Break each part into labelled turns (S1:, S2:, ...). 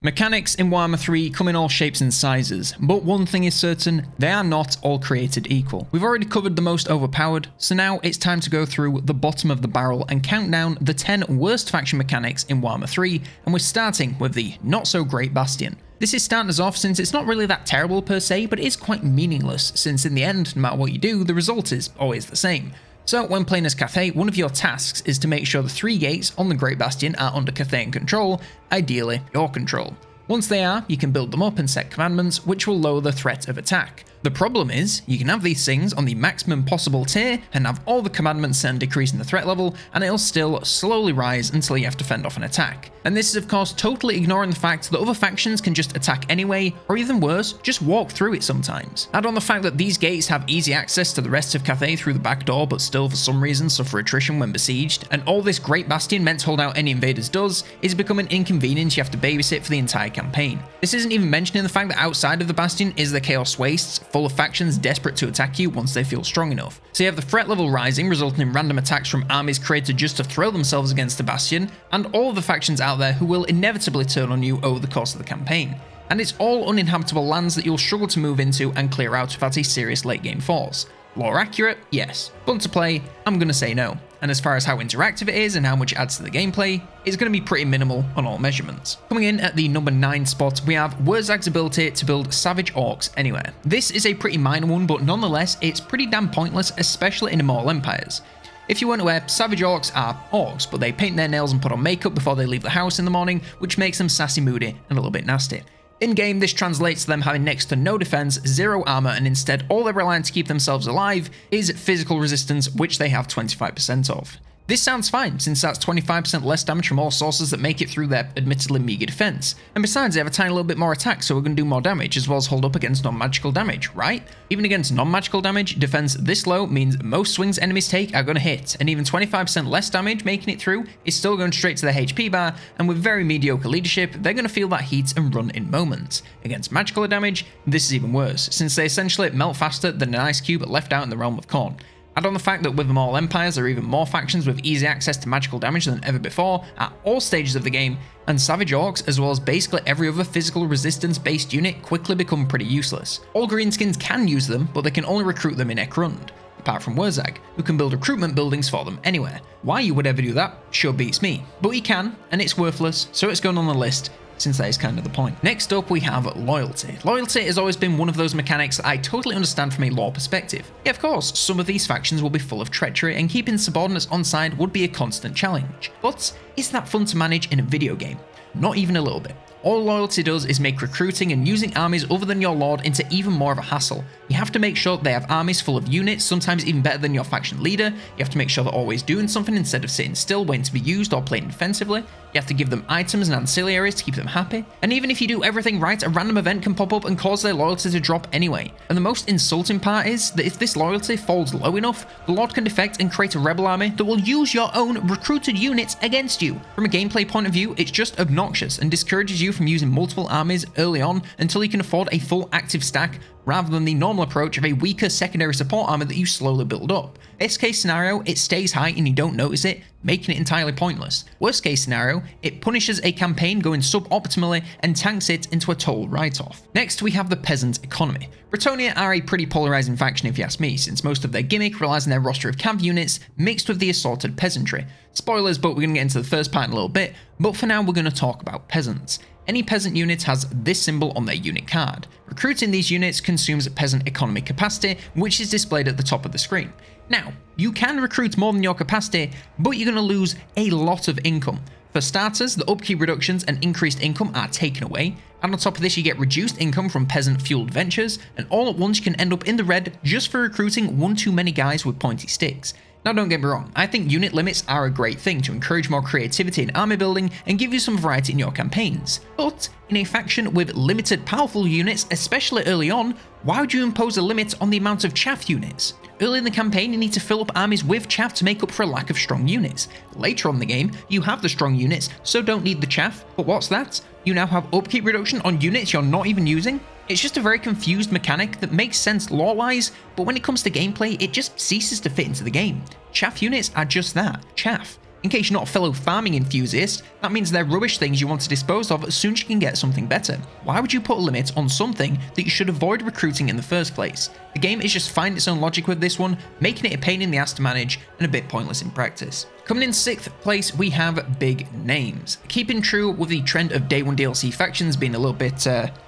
S1: Mechanics in Warhammer 3 come in all shapes and sizes, but one thing is certain, they are not all created equal. We've already covered the most overpowered, so now it's time to go through the bottom of the barrel and count down the 10 worst faction mechanics in Warhammer 3, and we're starting with the not so great Bastion. This is starting us off since it's not really that terrible per se, but it is quite meaningless, since in the end, no matter what you do, the result is always the same. So when playing as Cathay, one of your tasks is to make sure the 3 gates on the Great Bastion are under Cathayan control, ideally your control. Once they are, you can build them up and set commandments which will lower the threat of attack. The problem is, you can have these things on the maximum possible tier and have all the commandments set and decreasing the threat level, and it'll still slowly rise until you have to fend off an attack. And this is of course totally ignoring the fact that other factions can just attack anyway, or even worse, just walk through it sometimes. Add on the fact that these gates have easy access to the rest of Cathay through the back door, but still for some reason suffer attrition when besieged, and all this Great Bastion meant to hold out any invaders does is become an inconvenience you have to babysit for the entire campaign. This isn't even mentioning the fact that outside of the Bastion is the Chaos Wastes, full of factions desperate to attack you once they feel strong enough. So you have the threat level rising, resulting in random attacks from armies created just to throw themselves against the Bastion, and all of the factions out there who will inevitably turn on you over the course of the campaign. And it's all uninhabitable lands that you'll struggle to move into and clear out without a serious late game force. Lore accurate? Yes. Fun to play? I'm gonna say no. And as far as how interactive it is and how much it adds to the gameplay, it's going to be pretty minimal on all measurements. Coming in at the number 9 spot, we have Wurzag's ability to build Savage Orcs anywhere. This is a pretty minor one, but nonetheless, it's pretty damn pointless, especially in Immortal Empires. If you weren't aware, Savage Orcs are orcs, but they paint their nails and put on makeup before they leave the house in the morning, which makes them sassy, moody, and a little bit nasty. In-game, this translates to them having next to no defense, 0 armor, and instead all they're relying to keep themselves alive is physical resistance, which they have 25% of. This sounds fine, since that's 25% less damage from all sources that make it through their admittedly meager defense. And besides, they have a tiny little bit more attack, so we're going to do more damage, as well as hold up against non-magical damage, right? Even against non-magical damage, defense this low means most swings enemies take are going to hit, and even 25% less damage making it through is still going straight to their HP bar, and with very mediocre leadership, they're going to feel that heat and run in moments. Against magical damage, this is even worse, since they essentially melt faster than an ice cube left out in the realm of Khorne. Add on the fact that with them all empires, there are even more factions with easy access to magical damage than ever before at all stages of the game, and Savage Orcs, as well as basically every other physical resistance based unit, quickly become pretty useless. All greenskins can use them, but they can only recruit them in Ekrund, apart from Wurzag, who can build recruitment buildings for them anywhere. Why you would ever do that sure beats me, but he can, and it's worthless, so it's going on the list, since that is kind of the point. Next up we have loyalty. Loyalty has always been one of those mechanics that I totally understand from a lore perspective. Yeah, of course, some of these factions will be full of treachery and keeping subordinates on side would be a constant challenge. But is that fun to manage in a video game? Not even a little bit. All loyalty does is make recruiting and using armies other than your lord into even more of a hassle. You have to make sure they have armies full of units, sometimes even better than your faction leader. You have to make sure they're always doing something instead of sitting still waiting to be used or playing defensively. You have to give them items and ancillaries to keep them happy. And even if you do everything right, a random event can pop up and cause their loyalty to drop anyway. And the most insulting part is that if this loyalty falls low enough, the lord can defect and create a rebel army that will use your own recruited units against you. From a gameplay point of view, it's just obnoxious and discourages you from using multiple armies early on until you can afford a full active stack, rather than the normal approach of a weaker secondary support army that you slowly build up. Best case scenario, it stays high and you don't notice it, making it entirely pointless. Worst case scenario, it punishes a campaign going sub-optimally and tanks it into a total write-off. Next, we have the Peasant Economy. Bretonnia are a pretty polarizing faction if you ask me, since most of their gimmick relies on their roster of cav units mixed with the assorted peasantry. Spoilers, but we're going to get into the first part in a little bit, but for now we're going to talk about peasants. Any peasant unit has this symbol on their unit card. Recruiting these units consumes peasant economy capacity, which is displayed at the top of the screen. Now, you can recruit more than your capacity, but you're going to lose a lot of income. For starters, the upkeep reductions and increased income are taken away, and on top of this you get reduced income from peasant-fueled ventures, and all at once you can end up in the red just for recruiting one too many guys with pointy sticks. Now don't get me wrong, I think unit limits are a great thing to encourage more creativity in army building and give you some variety in your campaigns, but in a faction with limited powerful units, especially early on, why would you impose a limit on the amount of chaff units? Early in the campaign, you need to fill up armies with chaff to make up for a lack of strong units. Later on in the game, you have the strong units, so don't need the chaff, but what's that? You now have upkeep reduction on units you're not even using? It's just a very confused mechanic that makes sense lore-wise, but when it comes to gameplay, it just ceases to fit into the game. Chaff units are just that, chaff. In case you're not a fellow farming enthusiast, that means they're rubbish things you want to dispose of as soon as you can get something better. Why would you put a limit on something that you should avoid recruiting in the first place? The game is just finding its own logic with this one, making it a pain in the ass to manage and a bit pointless in practice. Coming in 6th place, we have big names. Keeping true with the trend of day 1 DLC factions being a little bit,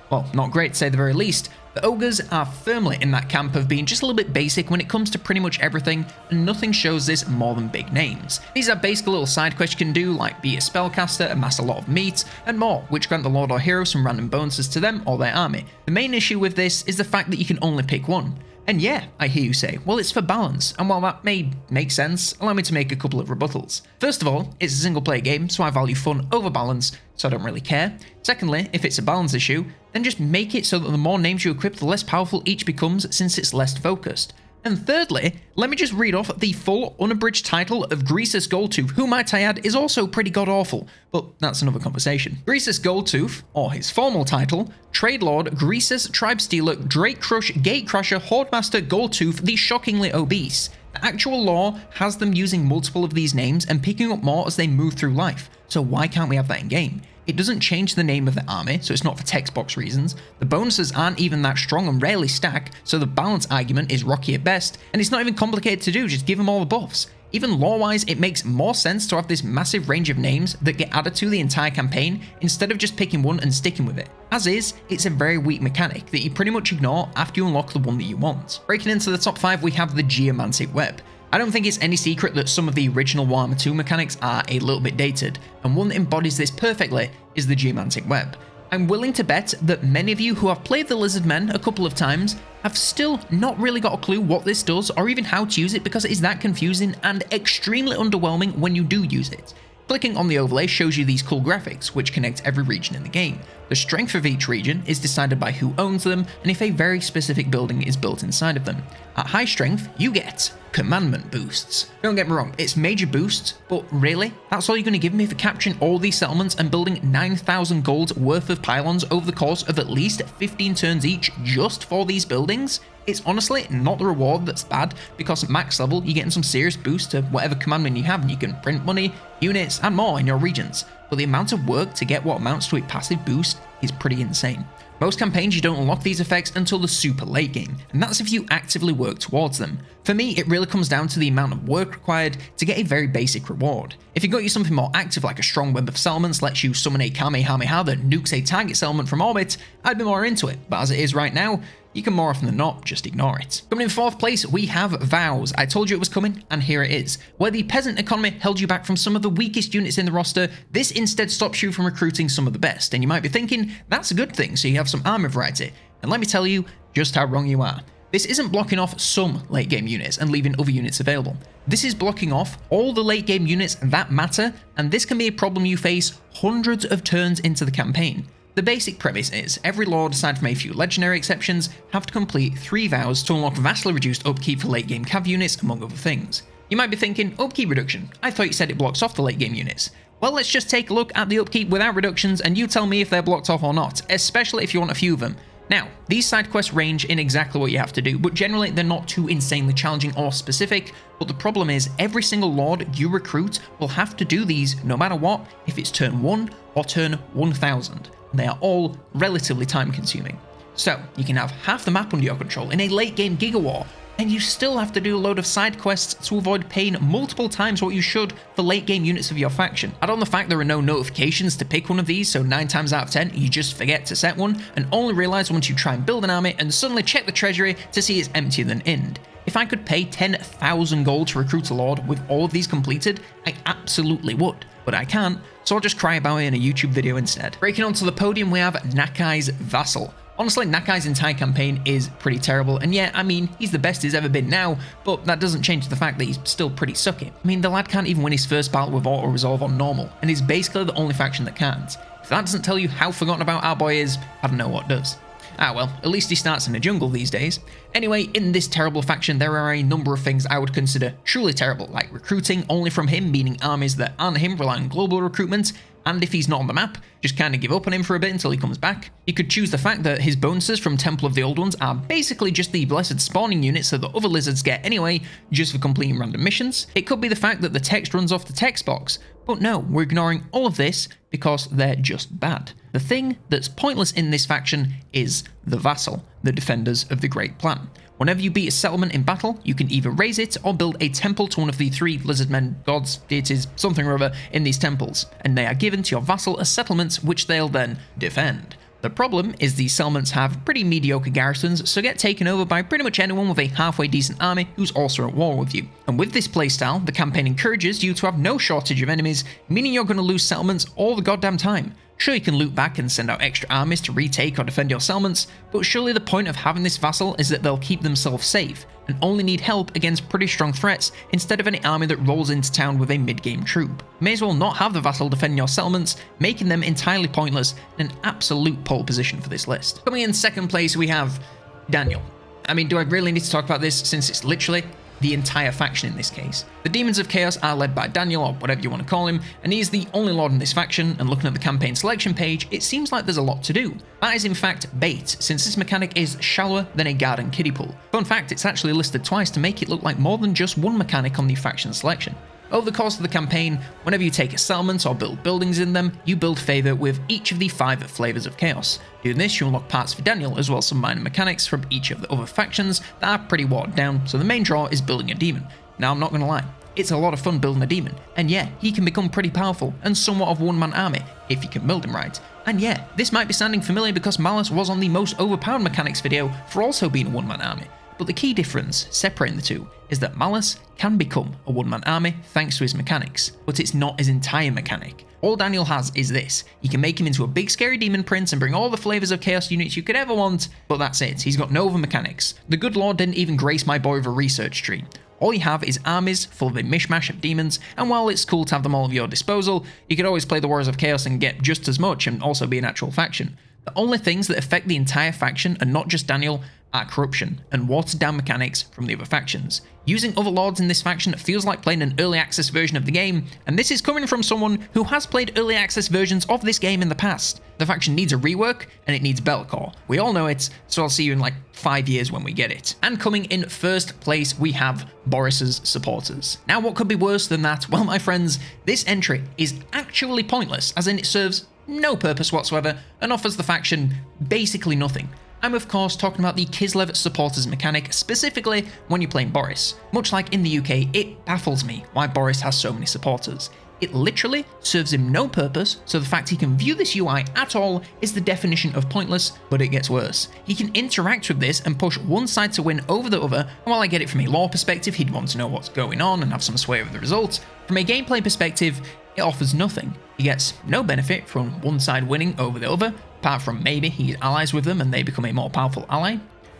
S1: well, not great to say the very least, the ogres are firmly in that camp of being just a little bit basic when it comes to pretty much everything, and nothing shows this more than big names. These are basically little side quests you can do, like be a spellcaster, amass a lot of meat, and more, which grant the lord or hero some random bonuses to them or their army. The main issue with this is the fact that you can only pick one. And yeah, I hear you say, well, it's for balance, and while that may make sense, allow me to make a couple of rebuttals. First of all, it's a single player game, so I value fun over balance, so I don't really care. Secondly, if it's a balance issue, then just make it so that the more names you equip, the less powerful each becomes since it's less focused. And thirdly, let me just read off the full unabridged title of Greasus Goldtooth, who might I add is also pretty god-awful, but that's another conversation. Greasus Goldtooth, or his formal title, Trade Lord, Greasus, Tribe Stealer, Drake Crush, Gatecrusher, Hordemaster, Goldtooth, the shockingly obese. The actual lore has them using multiple of these names and picking up more as they move through life, so why can't we have that in game? It doesn't change the name of the army, so it's not for text box reasons. The bonuses aren't even that strong and rarely stack, so the balance argument is rocky at best, and it's not even complicated to do, just give them all the buffs. Even lore-wise, it makes more sense to have this massive range of names that get added to the entire campaign instead of just picking one and sticking with it. As is, it's a very weak mechanic that you pretty much ignore after you unlock the one that you want. Breaking into the top 5, we have the Geomancy Web. I don't think it's any secret that some of the original Warhammer 2 mechanics are a little bit dated, and one that embodies this perfectly is the Geomancy Web. I'm willing to bet that many of you who have played the Lizard Men a couple of times have still not really got a clue what this does or even how to use it because it is that confusing and extremely underwhelming when you do use it. Clicking on the overlay shows you these cool graphics, which connect every region in the game. The strength of each region is decided by who owns them and if a very specific building is built inside of them. At high strength, you get commandment boosts. Don't get me wrong, it's major boosts, but really? That's all you're going to give me for capturing all these settlements and building 9,000 gold worth of pylons over the course of at least 15 turns each just for these buildings? It's honestly not the reward that's bad, because at max level you're getting some serious boost to whatever commandment you have and you can print money, units and more in your regions, but the amount of work to get what amounts to a passive boost is pretty insane. Most campaigns you don't unlock these effects until the super late game, and that's if you actively work towards them. For me, it really comes down to the amount of work required to get a very basic reward. If you got you something more active like a strong web of settlements lets you summon a Kamehameha that nukes a target settlement from orbit, I'd be more into it, but as it is right now, you can more often than not just ignore it. Coming in 4th place, we have Vows. I told you it was coming, and here it is. Where the Peasant Economy held you back from some of the weakest units in the roster, this instead stops you from recruiting some of the best. And you might be thinking, that's a good thing, so you have some army variety. And let me tell you just how wrong you are. This isn't blocking off some late game units and leaving other units available. This is blocking off all the late game units that matter, and this can be a problem you face hundreds of turns into the campaign. The basic premise is, every lord, aside from a few legendary exceptions, have to complete 3 vows to unlock vastly reduced upkeep for late game cav units, among other things. You might be thinking, upkeep reduction? I thought you said it blocks off the late game units. Well, let's just take a look at the upkeep without reductions and you tell me if they're blocked off or not, especially if you want a few of them. Now, these side quests range in exactly what you have to do, but generally they're not too insanely challenging or specific, but the problem is every single lord you recruit will have to do these no matter what, if it's turn 1 or turn 1000. They are all relatively time consuming. So, you can have half the map under your control in a late game Giga War, and you still have to do a load of side quests to avoid paying multiple times what you should for late game units of your faction. Add on the fact there are no notifications to pick one of these, so 9 times out of 10 you just forget to set one, and only realise once you try and build an army and suddenly check the treasury to see it's emptier than inned. If I could pay 10,000 gold to recruit a lord with all of these completed, I absolutely would, but I can't, so I'll just cry about it in a YouTube video instead. Breaking onto the podium, we have Nakai's Vassal. Honestly, Nakai's entire campaign is pretty terrible, and yeah, I mean, he's the best he's ever been now, but that doesn't change the fact that he's still pretty sucky. I mean, the lad can't even win his first battle with auto-resolve on normal, and is basically the only faction that can't. If that doesn't tell you how forgotten about our boy is, I don't know what does. Ah well, at least he starts in the jungle these days. Anyway, in this terrible faction there are a number of things I would consider truly terrible, like recruiting only from him, meaning armies that aren't him rely on global recruitment, and if he's not on the map, just kind of give up on him for a bit until he comes back. You could choose the fact that his bonuses from Temple of the Old Ones are basically just the blessed spawning units that the other lizards get anyway, just for completing random missions. It could be the fact that the text runs off the text box, but no, we're ignoring all of this because they're just bad. The thing that's pointless in this faction is the Vassal, the defenders of the Great Plan. Whenever you beat a settlement in battle, you can either raise it or build a temple to one of the 3 lizardmen, gods, deities, something or other in these temples, and they are given to your vassal as settlements which they'll then defend. The problem is these settlements have pretty mediocre garrisons, so get taken over by pretty much anyone with a halfway decent army who's also at war with you. And with this playstyle, the campaign encourages you to have no shortage of enemies, meaning you're going to lose settlements all the goddamn time. Sure, you can loot back and send out extra armies to retake or defend your settlements, but surely the point of having this vassal is that they'll keep themselves safe, and only need help against pretty strong threats instead of any army that rolls into town with a mid-game troop. You may as well not have the vassal defending your settlements, making them entirely pointless and an absolute pole position for this list. Coming in second place we have Daniel. I mean, do I really need to talk about this since it's literally the entire faction in this case? The Demons of Chaos are led by Daniel, or whatever you want to call him, and he is the only lord in this faction, and looking at the campaign selection page, it seems like there's a lot to do. That is in fact bait, since this mechanic is shallower than a garden kiddie pool. Fun fact, it's actually listed twice to make it look like more than just one mechanic on the faction selection. Over the course of the campaign, whenever you take a settlement or build buildings in them, you build favour with each of the 5 flavors of chaos. Doing this, you unlock parts for Daniel, as well as some minor mechanics from each of the other factions that are pretty watered down, so the main draw is building a demon. Now, I'm not going to lie, it's a lot of fun building a demon, and yeah, he can become pretty powerful and somewhat of a one-man army, if you can build him right. And yeah, this might be sounding familiar because Malice was on the most overpowered mechanics video for also being a one-man army. But the key difference separating the two is that Malice can become a one-man army thanks to his mechanics, but it's not his entire mechanic. All Daniel has is this: you can make him into a big scary demon prince and bring all the flavors of chaos units you could ever want, but that's it, he's got no other mechanics. The good lord didn't even grace my boy with a research tree. All you have is armies full of a mishmash of demons, and while it's cool to have them all at your disposal, you could always play the Warriors of Chaos and get just as much and also be an actual faction. The only things that affect the entire faction, and not just Daniel, are corruption and watered down mechanics from the other factions. Using other lords in this faction feels like playing an early access version of the game, and this is coming from someone who has played early access versions of this game in the past. The faction needs a rework, and it needs Bellicor. We all know it, so I'll see you in like 5 years when we get it. And coming in first place we have Boris's Supporters. Now what could be worse than that? Well my friends, this entry is actually pointless, as in it serves no purpose whatsoever and offers the faction basically nothing. I'm of course talking about the Kislev Supporters mechanic, specifically when you're playing Boris. Much like in the UK, it baffles me why Boris has so many supporters. It literally serves him no purpose, so the fact he can view this UI at all is the definition of pointless, but it gets worse. He can interact with this and push one side to win over the other, and while I get it from a lore perspective, he'd want to know what's going on and have some sway over the results, from a gameplay perspective, it offers nothing. He gets no benefit from one side winning over the other, apart from maybe he's allies with them and they become a more powerful ally.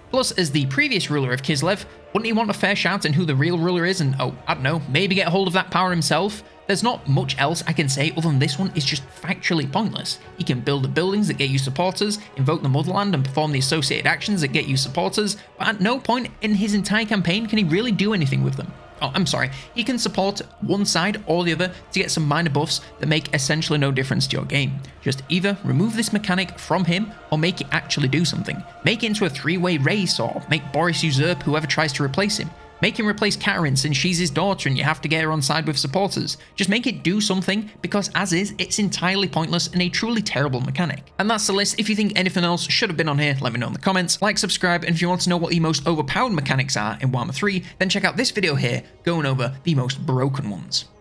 S1: Plus, as the previous ruler of Kislev, wouldn't he want a fair shout in who the real ruler is and, oh, I don't know, maybe get hold of that power himself? There's not much else I can say other than this one is just factually pointless. He can build the buildings that get you supporters, invoke the motherland and perform the associated actions that get you supporters, but at no point in his entire campaign can he really do anything with them. Oh, I'm sorry, he can support one side or the other to get some minor buffs that make essentially no difference to your game. Just either remove this mechanic from him or make it actually do something. Make it into a 3-way race, or make Boris usurp whoever tries to replace him. Make him replace Karin since she's his daughter and you have to get her on side with supporters. Just make it do something, because as is, it's entirely pointless and a truly terrible mechanic. And that's the list. If you think anything else should have been on here, let me know in the comments. Like, subscribe, and if you want to know what the most overpowered mechanics are in Warhammer 3, then check out this video here, going over the most broken ones.